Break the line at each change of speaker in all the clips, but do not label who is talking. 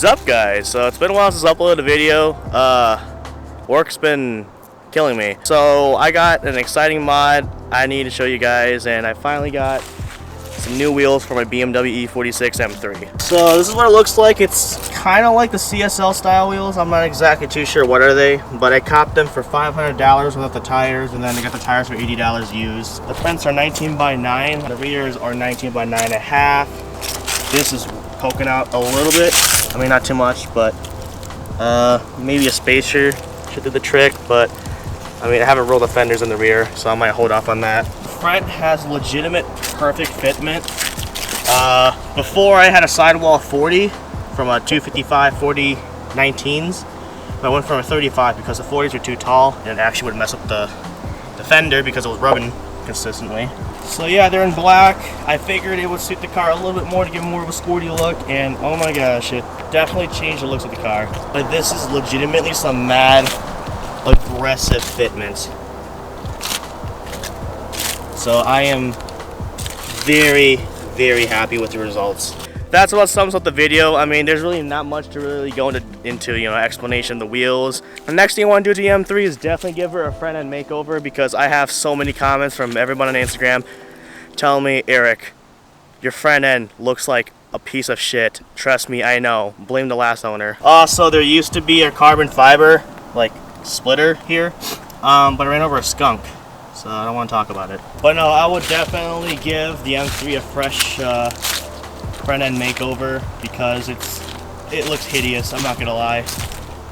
What's up, guys? So it's been a while since I uploaded a video. Work's been killing me. So I got an exciting mod I need to show you guys, and I finally got some new wheels for my BMW E46 M3. So this is what it looks like. It's kind of like the CSL style wheels. I'm not exactly too sure what are they, but I copped them for $500 without the tires, and then I got the tires for $80 used. The fronts are 19 by 9. The rears are 19 by 9.5. This is poking out a little bit. I mean, not too much, but maybe a spacer should do the trick. But I mean, I haven't rolled the fenders in the rear, so I might hold off on that. The front has legitimate perfect fitment. Before I had a sidewall 40 from a 255 40 19s. But I went from a 35 because the 40s were too tall, and it actually would mess up the fender because it was rubbing consistently. So yeah, they're in black. I figured it would suit the car a little bit more to give more of a sporty look, and oh my gosh, it definitely changed the looks of the car. But this is legitimately some mad aggressive fitment. So I am very, very happy with the results. That's what sums up the video. I mean, there's really not much to really go into, you know, explanation of the wheels. The next thing I want to do to the M3 is definitely give her a front end makeover, because I have so many comments from everyone on Instagram telling me, Eric, your front end looks like a piece of shit. Trust me, I know. Blame the last owner. Also, there used to be a carbon fiber, like, splitter here, but I ran over a skunk, so I don't want to talk about it. But no, I would definitely give the M3 a fresh front end makeover, because it looks hideous, I'm not gonna lie.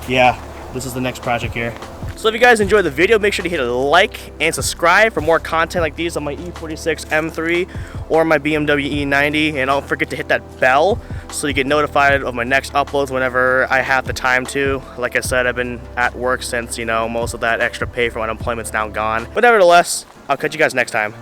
Yeah, this is the next project here. So if you guys enjoyed the video, make sure to hit a like and subscribe for more content like these on my E46 M3 or my BMW E90, and don't forget to hit that bell so you get notified of my next uploads whenever I have the time to. Like I said, I've been at work since, you know, most of that extra pay from unemployment's now gone. But nevertheless, I'll catch you guys next time.